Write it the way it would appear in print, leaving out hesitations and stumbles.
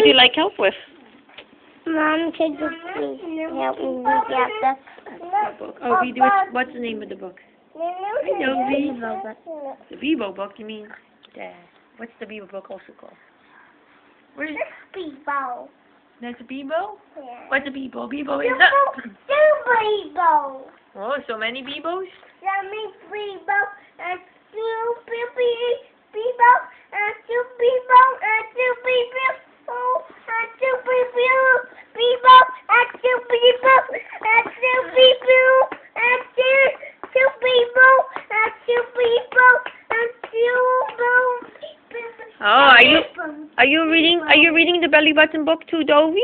would you like help with? Mom, could you please help me get the Book. Oh, what's the name of the book? I know, The Bebo book, you mean? What's the Bebo book also called? Where's Bebo? That's a Bebo? Yeah. What's a Bebo? Bebo is a... Bebo. Oh, so many Bebos? That means Bebo and two Bebo and two Bebo and two Bebo and two Bebo Bebo and two Bebo and two Bebo and two Bebo and two Bebo and two Oh, are you reading the Belly Button book too, Dovey?